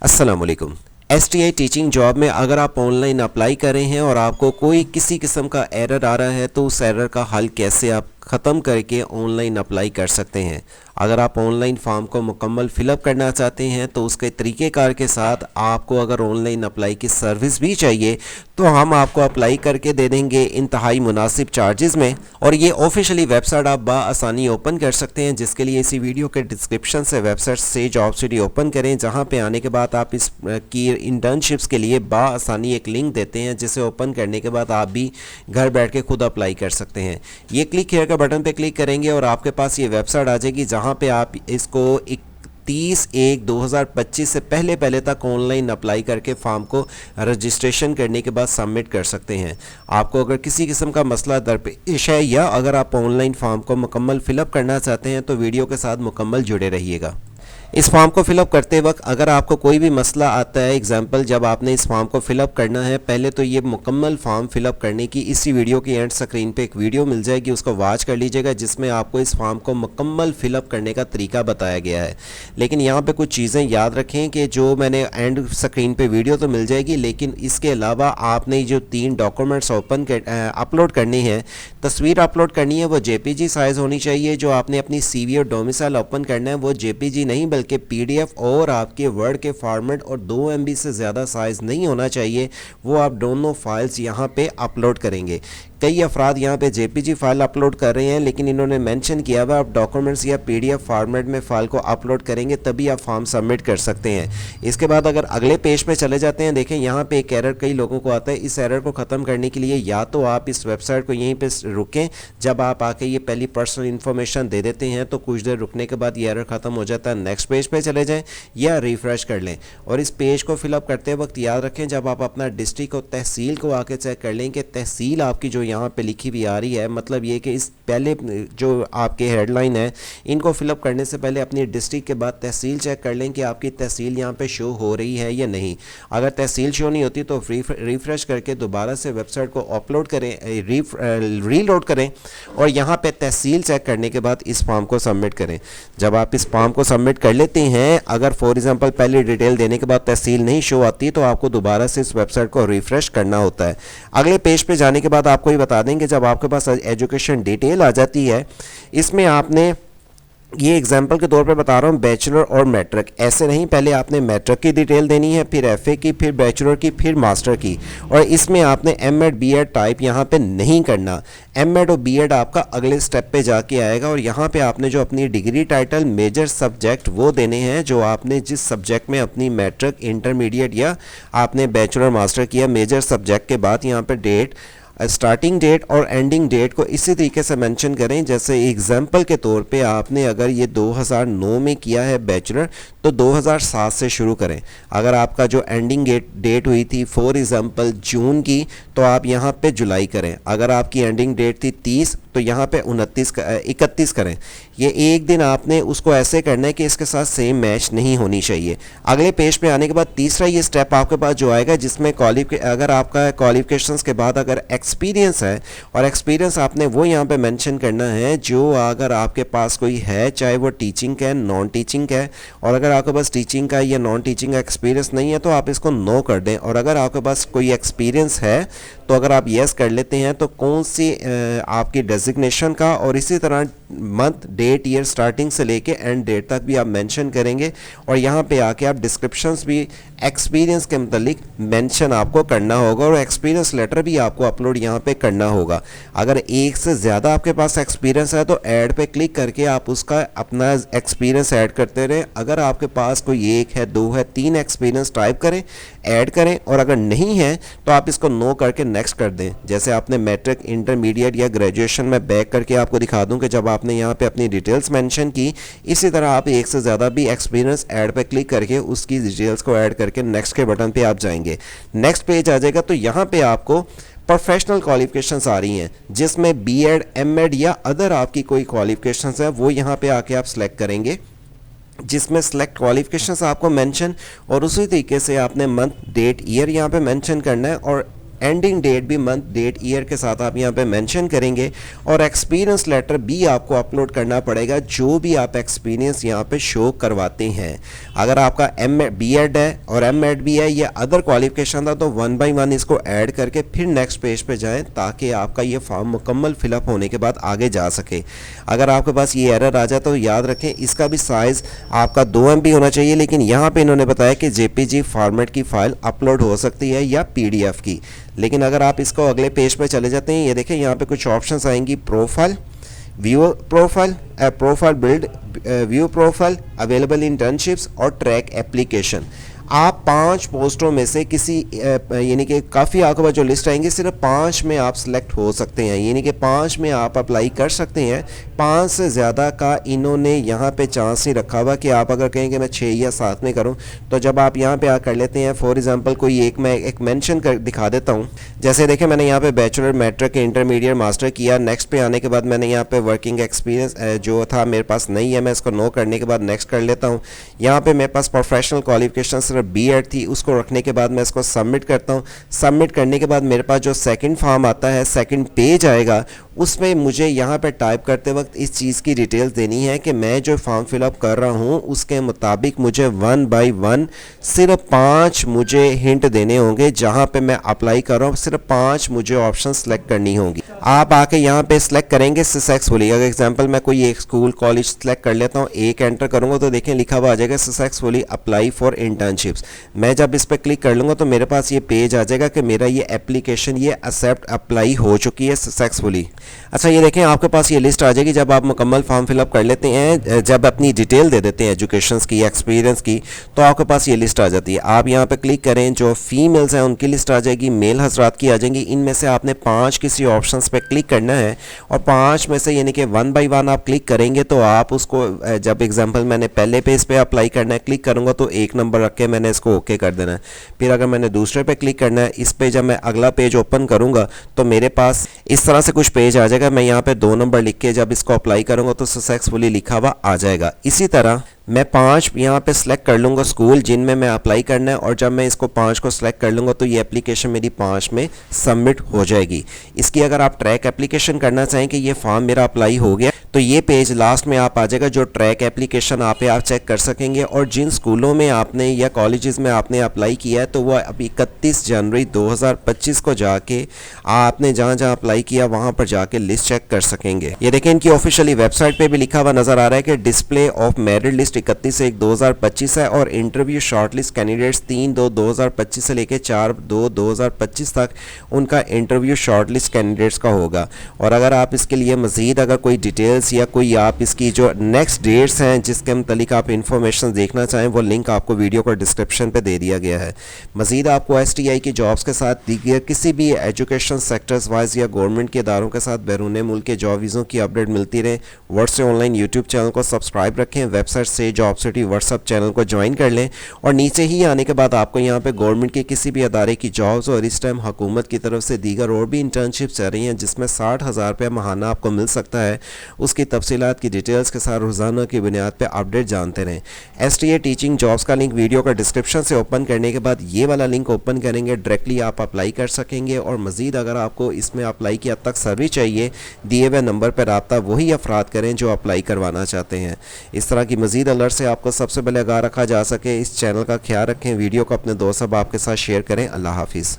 अस्सलाम वालेकुम। STI teaching job में अगर आप ऑनलाइन अप्लाई कर रहे हैं और आपको कोई किसी किस्म का एरर आ रहा है तो उस एरर का हल कैसे आप ख़त्म करके ऑनलाइन अप्लाई कर सकते हैं। अगर आप ऑनलाइन फॉर्म को मुकम्मल फ़िलअप करना चाहते हैं तो उसके तरीक़ेकार के साथ आपको अगर ऑनलाइन अप्लाई की सर्विस भी चाहिए तो हम आपको अप्लाई करके दे देंगे इंतहाई मुनासिब चार्जेस में। और ये ऑफिशियली वेबसाइट आप बाआसानी ओपन कर सकते हैं, जिसके लिए इसी वीडियो के डिस्क्रिप्शन से वेबसाइट से जॉब सिटी ओपन करें, जहां पे आने के बाद आप इस की इंटर्नशिप्स के लिए बाआसानी एक लिंक देते हैं, जिसे ओपन करने के बाद आप भी घर बैठ के खुद अप्लाई कर सकते हैं। ये क्लिक हेयर का बटन पे क्लिक करेंगे और आपके पास ये वेबसाइट आ जाएगी, जहाँ पे आप इसको 31/1/2025 से पहले तक ऑनलाइन अप्लाई करके फॉर्म को रजिस्ट्रेशन करने के बाद सबमिट कर सकते हैं। आपको अगर किसी किस्म का मसला दरपेश है या अगर आप ऑनलाइन फॉर्म को मुकम्मल फ़िलअप करना चाहते हैं तो वीडियो के साथ मुकम्मल जुड़े रहिएगा। इस फॉर्म को फिलअप करते वक्त अगर आपको कोई भी मसला आता है, एग्जांपल जब आपने इस फॉर्म को फिलअप करना है, पहले तो ये मुकम्मल फॉर्म फिलअप करने की इसी वीडियो की एंड स्क्रीन पे एक वीडियो मिल जाएगी, उसको वॉच कर लीजिएगा, जिसमें आपको इस फॉर्म को मुकम्मल फिलअप करने का तरीका बताया गया है। लेकिन यहाँ पे कुछ चीज़ें याद रखें कि जो मैंने एंड स्क्रीन पे वीडियो तो मिल जाएगी, लेकिन इसके अलावा आपने जो 3 डॉक्यूमेंट्स अपलोड करने हैं, तस्वीर अपलोड करनी है, वो JPG साइज़ होनी चाहिए। जो आपने अपनी CV और डोमिसाइल ओपन करना है वो JPG नहीं बल्कि PDF और आपके वर्ड के फॉर्मेट और 2 MB से ज़्यादा साइज़ नहीं होना चाहिए। वो आप दोनों फाइल्स यहाँ पे अपलोड करेंगे। कई अफराद यहाँ पे JPG फाइल अपलोड कर रहे हैं, लेकिन इन्होंने मेंशन किया हुआ आप डॉक्यूमेंट्स या PDF फॉर्मेट में फ़ाइल को अपलोड करेंगे तभी आप फॉर्म सबमिट कर सकते हैं। इसके बाद अगर अगले पेज पे चले जाते हैं, देखें यहाँ पे एक एरर कई लोगों को आता है। इस एरर को ख़त्म करने के लिए या तो आप इस वेबसाइट को यहीं पर रुकें, जब आप आके ये पहली पर्सनल इन्फॉर्मेशन दे देते हैं तो कुछ देर रुकने के बाद ये एरर ख़त्म हो जाता है, नेक्स्ट पेज पर चले जाएँ या रिफ़्रेश कर लें। और इस पेज को फिलअप करते वक्त याद रखें, जब आप अपना डिस्ट्रिक्ट और तहसील को आके चेक कर लें कि तहसील आपकी जो यहाँ पे लिखी हुई आ रही है, मतलब ये कि इस पहले जो आपके हेडलाइन है इनको फिलअप करने से पहले अपनी डिस्ट्रिक्ट के बाद तहसील चेक कर लें कि आपकी तहसील यहाँ पे शो हो रही है या नहीं। अगर तहसील शो नहीं होती तो रिफ़्रेश करके दोबारा से वेबसाइट को अपलोड करें, रीलोड करें और यहाँ पे तहसील चेक करने के बाद इस फॉर्म को सबमिट करें। जब आप इस फॉर्म को सबमिट कर लेते हैं, अगर फॉर एग्जांपल पहले डिटेल देने के बाद तहसील नहीं शो आती तो आपको दोबारा से इस वेबसाइट को रिफ़्रेश करना होता है। अगले पेज पे जाने के बाद आपको ये बता देंगे, जब आपके पास एजुकेशन डिटेल आ जाती है, इसमें आपने ये एग्जाम्पल के तौर पे बता रहा हूँ बैचलर और मैट्रिक, ऐसे नहीं, पहले आपने मैट्रिक की डिटेल देनी है, फिर FA की, फिर बैचलर की, फिर मास्टर की। और इसमें आपने M.Ed B.Ed टाइप यहाँ पे नहीं करना। M.Ed और B.Ed आपका अगले स्टेप पे जाके आएगा और यहाँ पे आपने जो अपनी डिग्री टाइटल मेजर सब्जेक्ट वो देने हैं, जो आपने जिस सब्जेक्ट में अपनी मैट्रिक, इंटरमीडिएट या आपने बैचलर मास्टर किया। मेजर सब्जेक्ट के बाद यहाँ पर डेट, स्टार्टिंग डेट और एंडिंग डेट को इसी तरीके से मेंशन करें। जैसे एग्जाम्पल के तौर पे आपने अगर ये 2009 में किया है बैचलर तो 2007 से शुरू करें। अगर आपका जो एंडिंग डेट हुई थी फॉर एग्जाम्पल जून की, तो आप यहाँ पे जुलाई करें। अगर आपकी एंडिंग डेट थी 30 तो यहाँ पे 31 करें। ये एक दिन आपने उसको ऐसे करना है कि इसके साथ सेम मैच नहीं होनी चाहिए। अगले पेज पे आने के बाद तीसरा ये स्टेप आपके पास जो आएगा, जिसमें अगर आपका क्वालिफिकेशंस के बाद अगर एक्सपीरियंस है, और एक्सपीरियंस आपने वो यहाँ पे मेंशन करना है जो अगर आपके पास कोई है, चाहे वो टीचिंग का है, नॉन टीचिंग का है। और अगर आपके पास टीचिंग का या नॉन टीचिंग का एक्सपीरियंस नहीं है तो आप इसको नो कर दें। और अगर आपके पास कोई एक्सपीरियंस है तो अगर आप येस कर लेते हैं तो कौन सी आपकी डेजिग्नेशन का, और इसी तरह मंथ, डेट, ईयर स्टार्टिंग से लेके एंड डेट तक भी आप मेंशन करेंगे। और यहाँ पे आके आप डिस्क्रिप्शंस भी एक्सपीरियंस के मतलब मेंशन आपको करना होगा और एक्सपीरियंस लेटर भी आपको अपलोड यहाँ पे करना होगा। अगर एक से ज़्यादा आपके पास एक्सपीरियंस है तो ऐड पे क्लिक करके आप उसका अपना एक्सपीरियंस ऐड करते रहें। अगर आपके पास कोई 1 है, 2 है, 3 एक्सपीरियंस टाइप करें, ऐड करें, और अगर नहीं है तो आप इसको नो करके नेक्स्ट कर दें। जैसे आपने मैट्रिक, इंटरमीडिएट या ग्रेजुएशन में बैक करके आपको दिखा दूं कि जब आपने यहाँ पे अपनी डिटेल्स मेंशन की, इसी तरह आप एक से ज़्यादा भी एक्सपीरियंस ऐड पे क्लिक करके उसकी डिटेल्स को ऐड करके नेक्स्ट के बटन पे आप जाएंगे। नेक्स्ट पेज आ जाएगा तो यहाँ पे आपको प्रोफेशनल क्वालिफिकेशंस आ रही हैं, जिसमें B.Ed, M.Ed या अदर आपकी कोई क्वालिफिकेशंस है वो यहाँ पे आके आप सेलेक्ट करेंगे, जिसमें सेलेक्ट क्वालिफिकेशंस आपको मेंशन, और उसी तरीके से आपने मंथ, डेट, ईयर यहाँ पे मेंशन करना है। और एंडिंग डेट भी मंथ डेट ईयर के साथ आप यहाँ पे मेंशन करेंगे और एक्सपीरियंस लेटर भी आपको अपलोड करना पड़ेगा जो भी आप एक्सपीरियंस यहाँ पे शो करवाते हैं। अगर आपका BEd है और MEd भी है या अदर क्वालिफिकेशन था तो 1 बाय 1 इसको ऐड करके फिर नेक्स्ट पेज पे जाएं ताकि आपका ये फॉर्म मुकम्मल फिलअप होने के बाद आगे जा सके। अगर आपके पास ये एरर आ जाए तो याद रखें इसका भी साइज़ आपका 2 MB होना चाहिए, लेकिन यहाँ पे इन्होंने बताया कि JPG फॉर्मेट की फ़ाइल अपलोड हो सकती है या PDF की। लेकिन अगर आप इसको अगले पेज पे चले जाते हैं, ये देखें यहाँ पे कुछ ऑप्शंस आएंगी, profile, view profile, profile build, view profile, available internships और ट्रैक एप्लीकेशन। आप 5 पोस्टों में से किसी यानी कि काफ़ी आपके पास जो लिस्ट आएंगी सिर्फ 5 में आप सिलेक्ट हो सकते हैं, यानी कि 5 में आप अप्लाई कर सकते हैं। 5 से ज़्यादा का इन्होंने यहाँ पे चांस नहीं रखा हुआ कि आप अगर कहें कि मैं 6 या 7 में करूँ तो जब आप यहाँ पे आ कर लेते हैं, फॉर एग्जांपल कोई एक मेंशन कर दिखा देता हूँ। जैसे देखें मैंने यहाँ पे बैचलर, मैट्रिक, इंटरमीडिएट, मास्टर किया। नेक्स्ट पे आने के बाद मैंने यहाँ पे वर्किंग एक्सपीरियंस जो था मेरे पास नहीं है, मैं इसको नो करने के बाद नेक्स्ट कर लेता हूँ। यहाँ पे मेरे पास प्रोफेशनल क्वालिफिकेशन BEd थी, उसको रखने के बाद मैं इसको सबमिट करता हूँ। सबमिट करने के बाद मेरे पास जो सेकंड फॉर्म आता है, सेकंड पेज आएगा, उसमें मुझे यहाँ पे टाइप करते वक्त इस चीज़ की डिटेल्स देनी है कि मैं जो फॉर्म फिलअप कर रहा हूँ उसके मुताबिक मुझे 1 बाय 1 सिर्फ 5 मुझे हिंट देने होंगे। जहाँ पे मैं अप्लाई कर रहा हूँ सिर्फ 5 मुझे ऑप्शन सेलेक्ट करनी होंगी। आप आके यहाँ पे सिलेक्ट करेंगे सक्सेसफुली। अगर एग्जांपल मैं कोई एक स्कूल कॉलेज सेलेक्ट कर लेता हूँ, एक एंटर करूँगा तो देखें लिखा हुआ आ जाएगा सक्सेसफुली अप्लाई फॉर इंटर्नशिप्स। मैं जब इस पर क्लिक कर लूँगा तो मेरे पास ये पेज आ जाएगा कि मेरा ये एप्लीकेशन ये एक्सेप्ट अप्लाई हो चुकी है सक्सेसफुली। अच्छा ये देखें आपके पास ये लिस्ट आ जाएगी जब आप मुकम्मल फॉर्म फिलअप कर लेते हैं, जब अपनी डिटेल दे देते हैं एजुकेशन की, एक्सपीरियंस की, तो आपके पास ये लिस्ट आ जाती है। आप यहाँ पे क्लिक करें, जो फीमेल्स हैं उनकी लिस्ट आ जाएगी, मेल हजरात की आ जाएंगी। इनमें से आपने 5 किसी ऑप्शन पे क्लिक करना है और 5 में से यानी कि 1 बाय 1 आप क्लिक करेंगे तो आप उसको, जब एग्जाम्पल मैंने पहले पेज पे अप्लाई करना है, क्लिक करूँगा तो 1 नंबर रख के मैंने इसको ओके कर देना है। फिर अगर मैंने दूसरे पे क्लिक करना है, इस पे जब मैं अगला पेज ओपन करूँगा तो मेरे पास इस तरह से कुछ पेज आ जाएगा। मैं यहाँ पे 2 नंबर लिख के जब इसको अप्लाई करूँगा तो सक्सेसफुली लिखा हुआ आ जाएगा। इसी तरह मैं 5 यहाँ पे सिलेक्ट कर लूँगा स्कूल जिनमें मैं अप्लाई करना है और जब मैं इसको 5 को सिलेक्ट कर लूँगा तो ये एप्लीकेशन मेरी 5 में सबमिट हो जाएगी। इसकी अगर आप ट्रैक एप्लीकेशन करना चाहें कि ये फॉर्म मेरा अप्लाई हो गया तो ये पेज लास्ट में आप आ जाएगा, जो ट्रैक एप्लीकेशन आप चेक कर सकेंगे और जिन स्कूलों में आपने या कॉलेजेस में आपने अप्लाई किया है तो वह अब 31 जनवरी 2025 को जाके आपने जहाँ जहाँ अप्लाई किया वहाँ पर जाके लिस्ट चेक कर सकेंगे। ये देखें इनकी ऑफिशियली वेबसाइट पे भी लिखा हुआ नज़र आ रहा है कि डिस्प्ले ऑफ मेरिट लिस्ट 31/1/2025 है और इंटरव्यू शॉर्टलिस्ट कैंडिडेट्स 3/2/2025 से लेकर 4/2/2025 तक उनका इंटरव्यू शॉर्टलिस्ट कैंडिडेट्स का होगा। और अगर आप इसके लिए मज़ीद अगर कोई डिटेल्स या कोई आप इसकी जो नेक्स्ट डेट्स हैं जिसके मतलब आप इंफॉर्मेशन देखना चाहें, वो लिंक आपको वीडियो को डिस्क्रिप्शन पे दे दिया गया है। मज़ीद आपको STI की जॉब्स के साथ दीगर किसी भी एजुकेशन सेक्टर्स वाइज या गवर्नमेंट के इदारों के साथ बैरून मुल्क के जॉब वीज़ों की अपडेट मिलती रहे, वर्ड से ऑनलाइन यूट्यूब चैनल को सब्सक्राइब रखें, वेबसाइट से जॉब सिटी व्हाट्सअप चैनल को ज्वाइन कर लें और नीचे ही आने के बाद आपको यहाँ पे गवर्नमेंट के किसी भी अदारे की जॉब्स और इस टाइम हुकूमत की तरफ से दीगर और भी इंटर्नशिप चल रही हैं जिसमें 60,000 रुपये माहाना आपको मिल सकता है, उसकी तफसीलात की डिटेल्स के साथ रोज़ाना की बुनियाद पर अपडेट जानते रहें। STA टीचिंग जॉब्स का लिंक वीडियो का डिस्क्रिप्शन से ओपन करने के बाद ये वाला लिंक ओपन करेंगे, डायरेक्टली आप अप्लाई कर सकेंगे। और मज़ीद अगर आपको इसमें अप्लाई की हद तक सर्विस चाहिए, दिए हुए नंबर पर रब्ता वही अफराद करें जो अप्लाई करवाना चाहते हैं। इस तरह की मज़ीद अलर्ट से आपको सबसे पहले आगाह रखा जा सके, इस चैनल का ख्याल रखें। वीडियो को अपने दोस्त अब आपके साथ शेयर करें। अल्लाह हाफिज़।